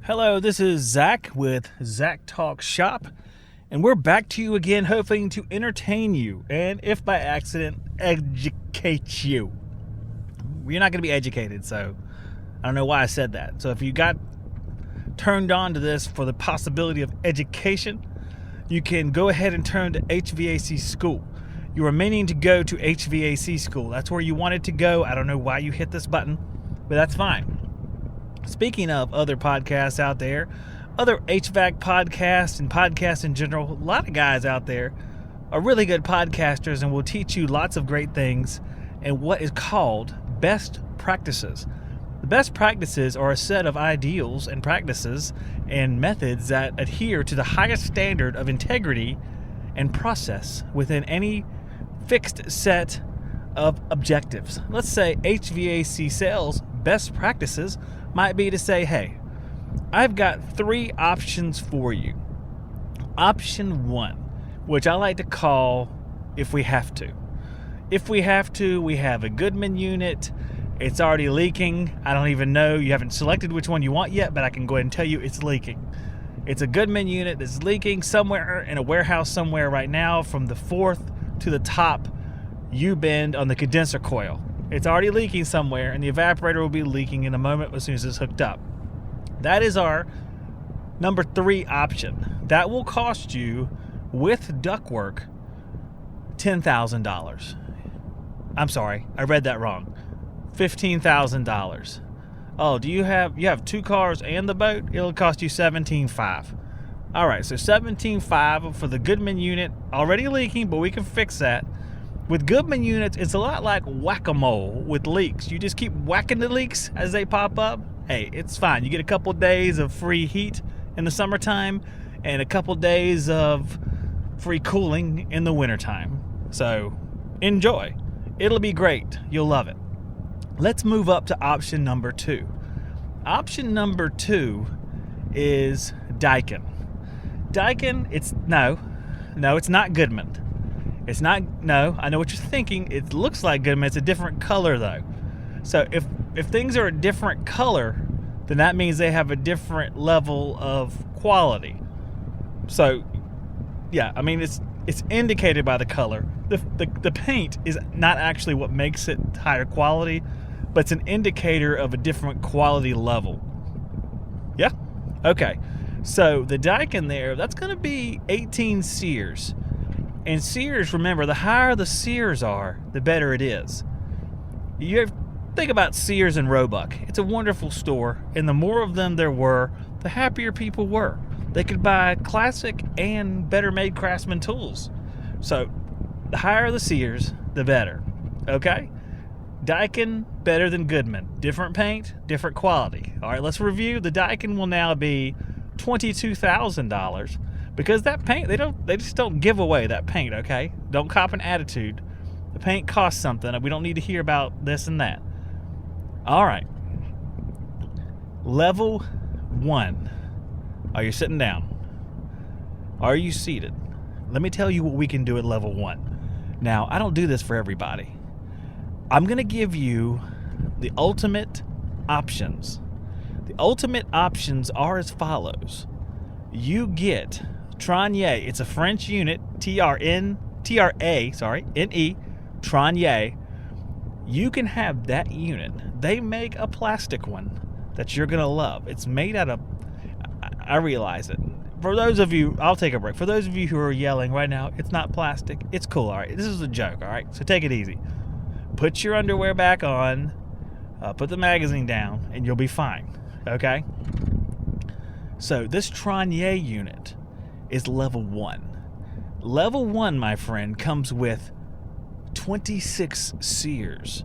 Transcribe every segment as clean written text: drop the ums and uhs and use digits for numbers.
Hello, this is Zack with Zack Talk Shop, and we're back to you again, hoping to entertain you and, if by accident, educate you. You're not going to be educated, so I don't know why I said that. So if you got turned on to this for the possibility of education, you can go ahead and turn to HVAC school. You are meaning to go to HVAC school. That's where you wanted to go. I don't know why you hit this button, but that's fine. Speaking of other podcasts out there, other HVAC podcasts and podcasts in general, a lot of guys out there are really good podcasters and will teach you lots of great things and what is called best practices. The best practices are a set of ideals and practices and methods that adhere to the highest standard of integrity and process within any fixed set of objectives. Let's say HVAC sales best practices might be to say, hey, I've got 3 options for you. Option 1, which I like to call if we have to. If we have to, we have a Goodman unit. It's already leaking. I don't even know. You haven't selected which one you want yet, but I can go ahead and tell you it's leaking. It's a Goodman unit that's leaking somewhere in a warehouse somewhere right now from the 4th to the top U-bend on the condenser coil. It's already leaking somewhere, and the evaporator will be leaking in a moment as soon as it's hooked up. That is our number 3 option. That will cost you, with ductwork, $10,000. I'm sorry, I read that wrong. $15,000. Oh, you have 2 cars and the boat? It'll cost you $17,500. All right, so $17,500 for the Goodman unit, already leaking, but we can fix that. With Goodman units, it's a lot like whack-a-mole with leaks. You just keep whacking the leaks as they pop up. Hey, it's fine. You get a couple days of free heat in the summertime and a couple days of free cooling in the wintertime. So enjoy. It'll be great. You'll love it. Let's move up to option number 2. Option number 2 is Daikin. Daikin, it's not Goodman. It's not, no, I know what you're thinking. It looks like Goodman. It's a different color, though. So if things are a different color, then that means they have a different level of quality. So, yeah, I mean, it's indicated by the color. The paint is not actually what makes it higher quality, but it's an indicator of a different quality level. Yeah? Okay. So the Daikin there, that's going to be 18 sears. And sears, remember, the higher the sears are, the better it is. Think about Sears and Roebuck. It's a wonderful store, and the more of them there were, the happier people were. They could buy classic and better-made Craftsman tools. So, the higher the sears, the better. Okay? Daikin, better than Goodman. Different paint, different quality. All right, let's review. The Daikin will now be $22,000. Because that paint, they just don't give away that paint, okay? Don't cop an attitude. The paint costs something. We don't need to hear about this and that. All right. Level 1. Are you sitting down? Are you seated? Let me tell you what we can do at level 1. Now, I don't do this for everybody. I'm going to give you the ultimate options. The ultimate options are as follows. You get Tronier. It's a French unit, N-E, Tronier. You can have that unit. They make a plastic one that you're going to love. It's made out of, I realize it. For those of you, I'll take a break. For those of you who are yelling right now, it's not plastic. It's cool, all right? This is a joke, all right? So take it easy. Put your underwear back on, put the magazine down, and you'll be fine, okay? So this Tronier unit is level 1. Level 1, my friend, comes with 26 sears.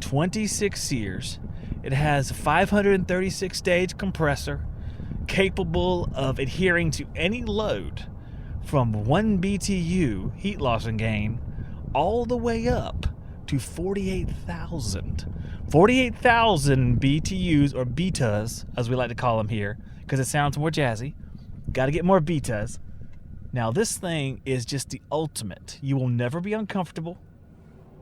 26 sears. It has a 536 stage compressor capable of adhering to any load from 1 BTU heat loss and gain all the way up to 48,000. 48,000 BTUs, or betas, as we like to call them here, because it sounds more jazzy. Got to get more betas. Now, this thing is just the ultimate. You will never be uncomfortable.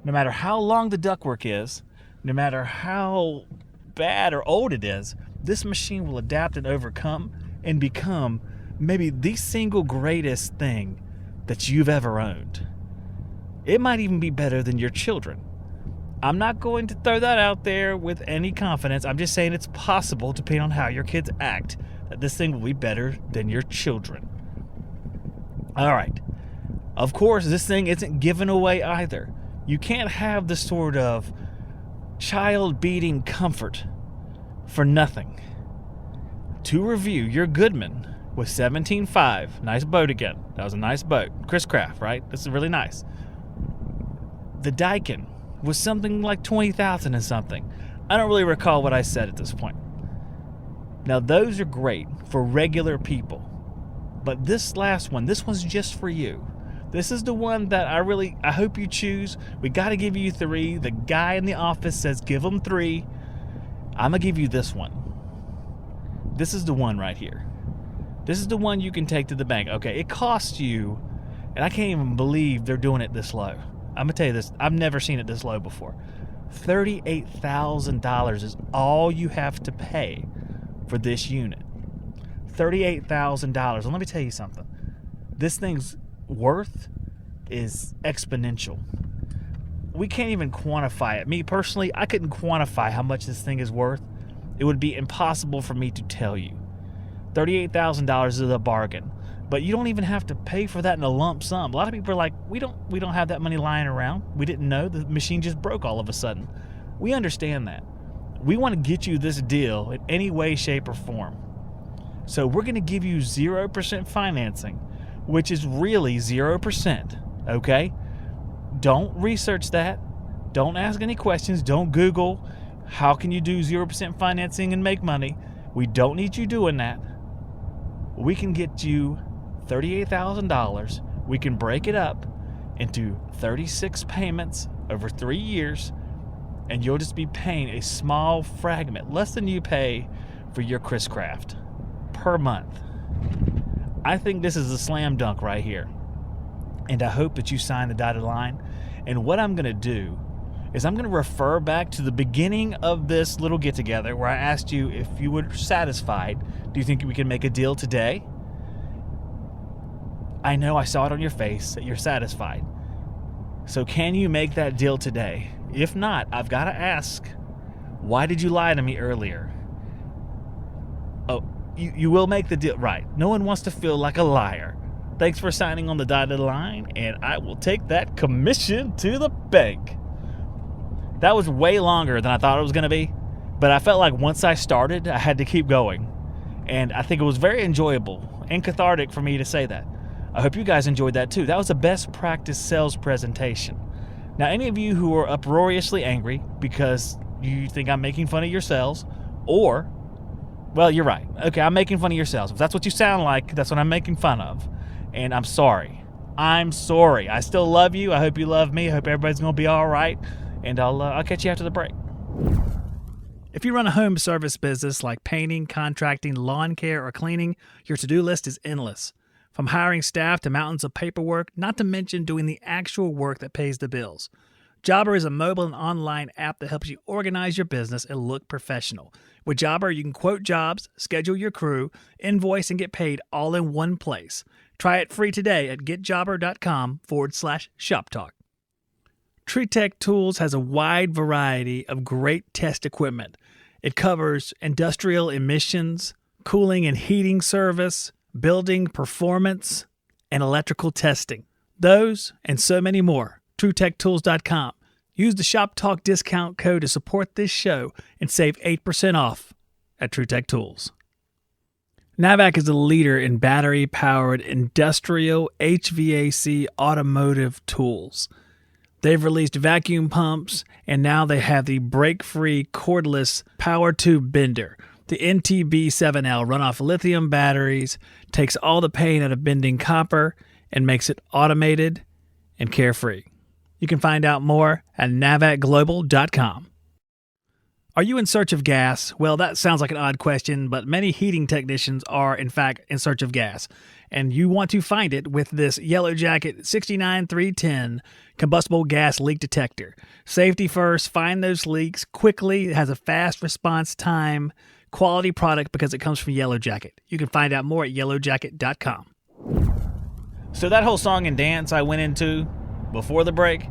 No matter how long the ductwork is, no matter how bad or old it is, this machine will adapt and overcome and become maybe the single greatest thing that you've ever owned. It might even be better than your children. I'm not going to throw that out there with any confidence. I'm just saying it's possible, depending on how your kids act, that this thing will be better than your children. All right. Of course, this thing isn't given away either. You can't have the sort of child-beating comfort for nothing. To review, your Goodman was $17,500. Nice boat again. That was a nice boat. Chris Craft, right? This is really nice. The Daikin was something like $20,000 and something. I don't really recall what I said at this point. Now, those are great for regular people. But this last one, this one's just for you. This is the one that I hope you choose. We got to give you 3. The guy in the office says give them 3. I'm going to give you this one. This is the one right here. This is the one you can take to the bank. Okay, it costs you, and I can't even believe they're doing it this low. I'm going to tell you this. I've never seen it this low before. $38,000 is all you have to pay for this unit. $38,000. And let me tell you something. This thing's worth is exponential. We can't even quantify it. Me personally, I couldn't quantify how much this thing is worth. It would be impossible for me to tell you. $38,000 is a bargain. But you don't even have to pay for that in a lump sum. A lot of people are like, we don't have that money lying around. We didn't know. The machine just broke all of a sudden. We understand that. We want to get you this deal in any way, shape, or form. So we're going to give you 0% financing, which is really 0%, okay? Don't research that. Don't ask any questions. Don't Google, how can you do 0% financing and make money? We don't need you doing that. We can get you $38,000. We can break it up into 36 payments over 3 years, and you'll just be paying a small fragment, less than you pay for your Chris Craft per month. I think this is a slam dunk right here, and I hope that you sign the dotted line. And what I'm going to do is I'm going to refer back to the beginning of this little get-together where I asked you if you were satisfied. Do you think we can make a deal today? I know I saw it on your face that you're satisfied. So can you make that deal today? If not, I've got to ask, why did you lie to me earlier? Oh, you will make the deal. Right. No one wants to feel like a liar. Thanks for signing on the dotted line, and I will take that commission to the bank. That was way longer than I thought it was going to be, but I felt like once I started, I had to keep going. And I think it was very enjoyable and cathartic for me to say that. I hope you guys enjoyed that too. That was a best practice sales presentation. Now, any of you who are uproariously angry because you think I'm making fun of your sales, or, well, you're right. Okay, I'm making fun of your sales. If that's what you sound like, that's what I'm making fun of. And I'm sorry. I'm sorry. I still love you. I hope you love me. I hope everybody's going to be all right. And I'll catch you after the break. If you run a home service business like painting, contracting, lawn care, or cleaning, your to-do list is endless. From hiring staff to mountains of paperwork, not to mention doing the actual work that pays the bills. Jobber is a mobile and online app that helps you organize your business and look professional. With Jobber, you can quote jobs, schedule your crew, invoice, and get paid all in one place. Try it free today at getjobber.com/shoptalk. TreeTech Tools has a wide variety of great test equipment. It covers industrial emissions, cooling and heating service, building performance, and electrical testing. Those and so many more. TreeTechTools.com. Use the Shop Talk discount code to support this show and save 8% off at TreeTech Tools. Navac is a leader in battery-powered industrial HVAC automotive tools. They've released vacuum pumps, and now they have the break-free cordless power tube bender. The NTB7L runoff lithium batteries takes all the pain out of bending copper and makes it automated and carefree. You can find out more at navacglobal.com. Are you in search of gas? Well, that sounds like an odd question, but many heating technicians are, in fact, in search of gas. And you want to find it with this Yellow Jacket 69310 combustible gas leak detector. Safety first, find those leaks quickly. It has a fast response time, Quality product because it comes from Yellow Jacket. You can find out more at yellowjacket.com. So that whole song and dance I went into before the break,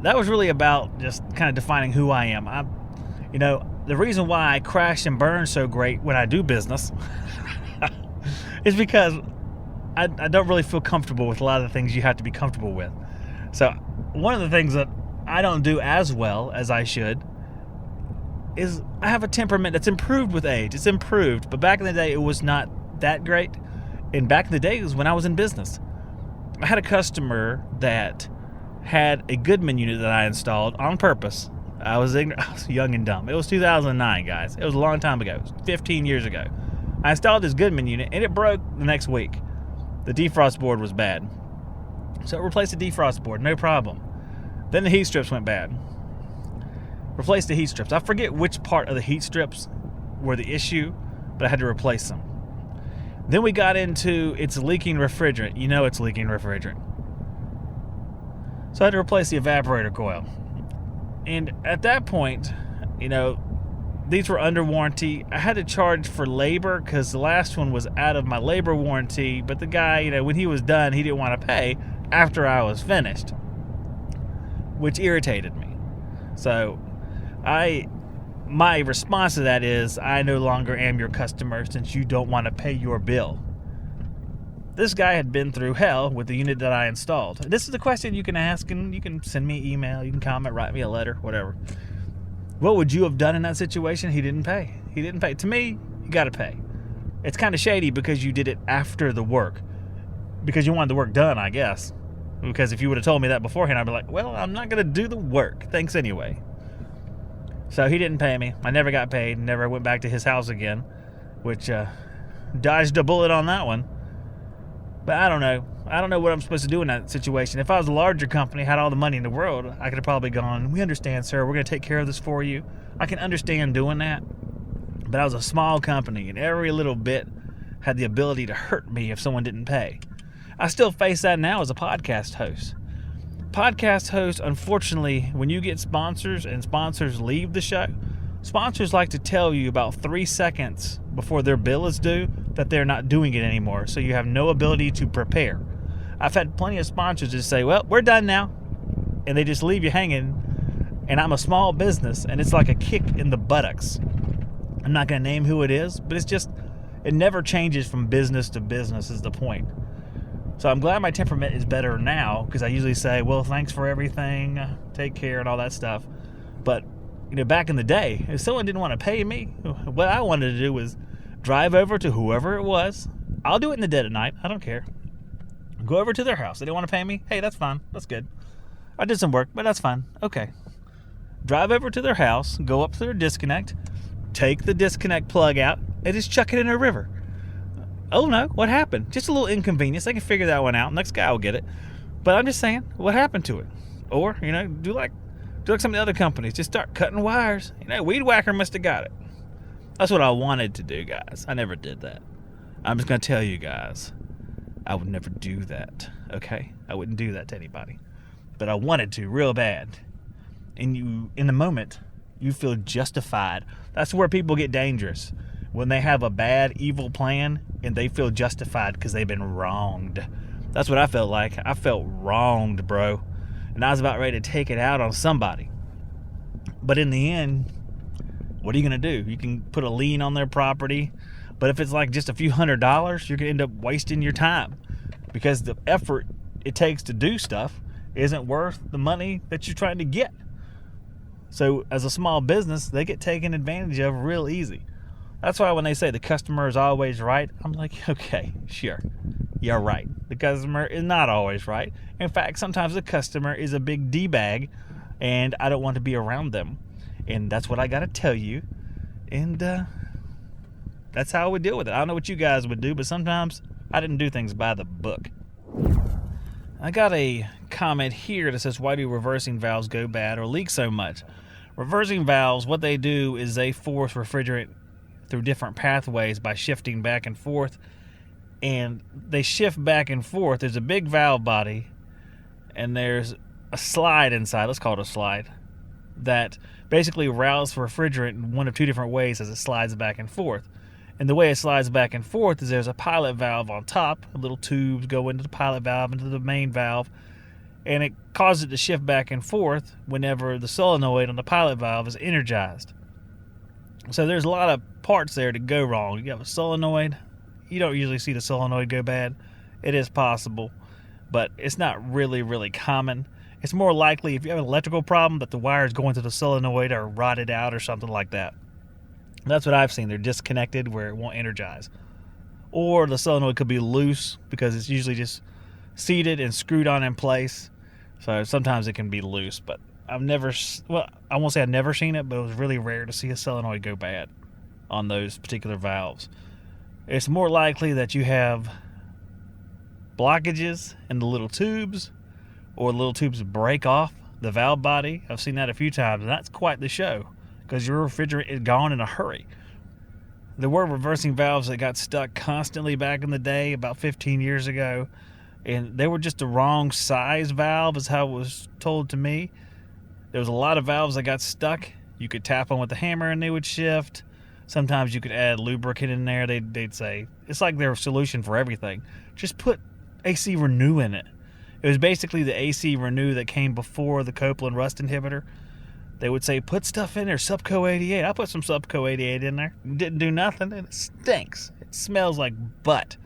that was really about just kind of defining who I am. The reason why I crash and burn so great when I do business is because I don't really feel comfortable with a lot of the things you have to be comfortable with. So one of the things that I don't do as well as I should is I have a temperament that's improved with age. It's improved, but back in the day it was not that great. And back in the days when I was in business, I had a customer that had a Goodman unit that I installed on purpose. I was young and dumb. It was 2009, guys. It was a long time ago. It was 15 years ago. I installed this Goodman unit, and it broke the next week. The defrost board was bad. So I replaced the defrost board, no problem. Then the heat strips went bad. Replaced the heat strips. I forget which part of the heat strips were the issue, but I had to replace them. Then we got into it's leaking refrigerant. You know it's leaking refrigerant. So I had to replace the evaporator coil. And at that point, these were under warranty. I had to charge for labor because the last one was out of my labor warranty. But the guy, when he was done, he didn't want to pay after I was finished, which irritated me. So my response to that is, I no longer am your customer since you don't want to pay your bill. This guy had been through hell with the unit that I installed. This is the question you can ask, and you can send me an email, you can comment, write me a letter, whatever. What would you have done in that situation? He didn't pay. To me, you got to pay. It's kind of shady because you did it after the work. Because you wanted the work done, I guess. Because if you would have told me that beforehand, I'd be like, well, I'm not going to do the work. Thanks anyway. So he didn't pay me. I never got paid. Never went back to his house again, which dodged a bullet on that one. But I don't know. I don't know what I'm supposed to do in that situation. If I was a larger company, had all the money in the world, I could have probably gone, we understand, sir. We're going to take care of this for you. I can understand doing that. But I was a small company, and every little bit had the ability to hurt me if someone didn't pay. I still face that now as a podcast host. Podcast hosts, unfortunately, when you get sponsors and sponsors leave the show, sponsors like to tell you about 3 seconds before their bill is due that they're not doing it anymore, so you have no ability to prepare. I've had plenty of sponsors just say, well, we're done now, and they just leave you hanging, and I'm a small business, and it's like a kick in the buttocks. I'm not going to name who it is, but it never changes from business to business is the point. So I'm glad my temperament is better now, because I usually say, well, thanks for everything, take care, and all that stuff. But, back in the day, if someone didn't want to pay me, what I wanted to do was drive over to whoever it was. I'll do it in the dead of night. I don't care. Go over to their house. They didn't want to pay me. Hey, that's fine. That's good. I did some work, but that's fine. Okay. Drive over to their house, go up to their disconnect, take the disconnect plug out, and just chuck it in a river. Oh no, what happened? Just a little inconvenience. They can figure that one out. Next guy will get it. But I'm just saying, what happened to it? Or, do like some of the other companies. Just start cutting wires. Weed whacker must have got it. That's what I wanted to do, guys. I never did that. I'm just going to tell you guys, I would never do that, okay? I wouldn't do that to anybody. But I wanted to real bad. And in the moment, you feel justified. That's where people get dangerous. When they have a bad, evil plan and they feel justified because they've been wronged. That's what I felt like. I felt wronged, bro. And I was about ready to take it out on somebody. But in the end, what are you going to do? You can put a lien on their property. But if it's like just a few $100, you're going to end up wasting your time. Because the effort it takes to do stuff isn't worth the money that you're trying to get. So as a small business, they get taken advantage of real easy. That's why when they say the customer is always right, I'm like, okay, sure, you're right. The customer is not always right. In fact, sometimes the customer is a big D-bag, and I don't want to be around them. And that's what I got to tell you. And that's how I would deal with it. I don't know what you guys would do, but sometimes I didn't do things by the book. I got a comment here that says, why do reversing valves go bad or leak so much? Reversing valves, what they do is they force refrigerant through different pathways by shifting back and forth, and they shift back and forth. There's a big valve body and there's a slide inside, let's call it a slide, that basically routes refrigerant in one of two different ways as it slides back and forth. And the way it slides back and forth is there's a pilot valve on top. Little tubes go into the pilot valve, into the main valve, and it causes it to shift back and forth whenever the solenoid on the pilot valve is energized. So there's a lot of parts there to go wrong. You have a solenoid. You don't usually see the solenoid go bad. It is possible, but it's not really, really common. It's more likely if you have an electrical problem that the wires going to the solenoid are rotted out or something like that. That's what I've seen. They're disconnected where it won't energize. Or the solenoid could be loose because it's usually just seated and screwed on in place. So sometimes it can be loose, but I won't say I've never seen it, but it was really rare to see a solenoid go bad on those particular valves. It's more likely that you have blockages in the little tubes, or the little tubes break off the valve body. I've seen that a few times, and that's quite the show because your refrigerant is gone in a hurry. There were reversing valves that got stuck constantly back in the day, about 15 years ago, and they were just the wrong size valve is how it was told to me. There was a lot of valves that got stuck. You could tap them with a hammer and they would shift. Sometimes you could add lubricant in there. They'd say, it's like their solution for everything. Just put AC Renew in it. It was basically the AC Renew that came before the Copeland rust inhibitor. They would say, put stuff in there, Subco 88. I put some Subco 88 in there. It didn't do nothing, and it stinks. It smells like butt.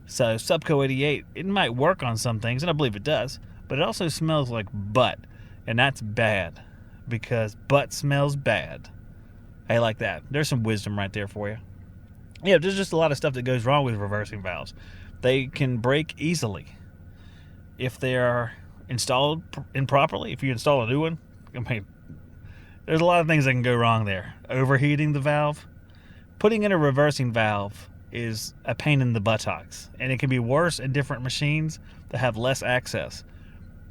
So Subco 88, it might work on some things, and I believe it does, but it also smells like butt, and that's bad because butt smells bad. Hey, like that. There's some wisdom right there for you. Yeah, there's just a lot of stuff that goes wrong with reversing valves. They can break easily if they are installed improperly. If you install a new one, I mean, there's a lot of things that can go wrong there. Overheating the valve. Putting in a reversing valve is a pain in the buttocks, and it can be worse in different machines that have less access.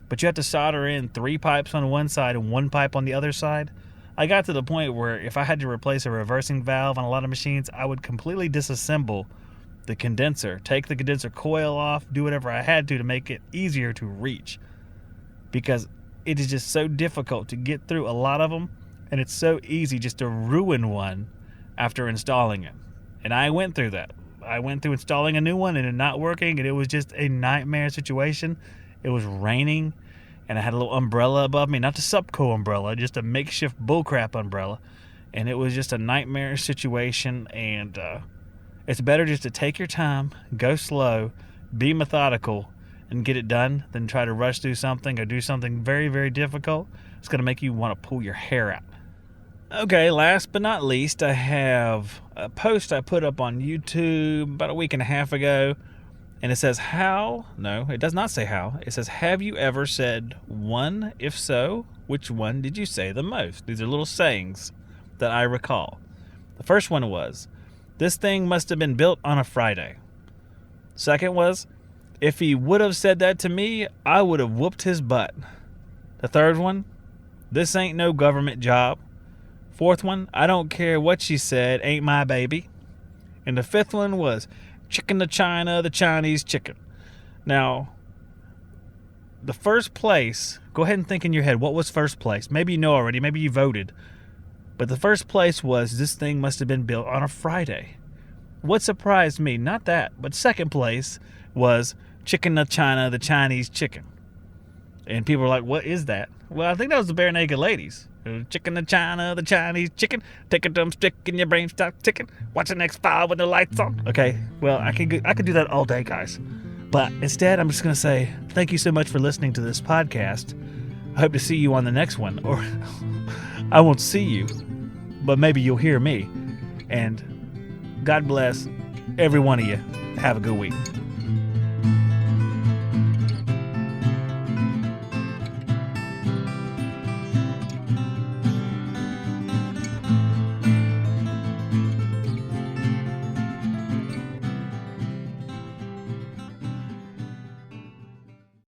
But you have to solder in 3 pipes on one side and 1 pipe on the other side. I got to the point where if I had to replace a reversing valve on a lot of machines, I would completely disassemble the condenser, take the condenser coil off, do whatever I had to make it easier to reach, because it is just so difficult to get through a lot of them, and it's so easy just to ruin one after installing it. And I went through that. I went through installing a new one and it not working, and it was just a nightmare situation. It was raining, and I had a little umbrella above me, not the Subco umbrella, just a makeshift bullcrap umbrella, and it was just a nightmare situation. And it's better just to take your time, go slow, be methodical, and get it done than try to rush through something or do something very, very difficult. It's going to make you want to pull your hair out. Okay, last but not least, I have a post I put up on YouTube about a week and a half ago, and it says how. No, it does not say how. It says, have you ever said one? If so, which one did you say the most? These are little sayings that I recall. The first one was, this thing must have been built on a Friday. Second was, if he would have said that to me, I would have whooped his butt. The third one, this ain't no government job. Fourth one, I don't care what she said, ain't my baby. And the fifth one was, chicken to China, the Chinese chicken. Now, the first place, go ahead and think in your head, what was first place? Maybe you know already, maybe you voted. But the first place was, this thing must have been built on a Friday. What surprised me, not that, but second place was chicken to China, the Chinese chicken. And people were like, what is that? Well, I think that was the Bare Naked Ladies. Chicken to China, the Chinese chicken. Take a drumstick and your brain stop ticking. Watch the next file with the lights on. Okay, well, I could do that all day, guys. But instead, I'm just going to say thank you so much for listening to this podcast. I hope to see you on the next one. Or I won't see you, but maybe you'll hear me. And God bless every one of you. Have a good week.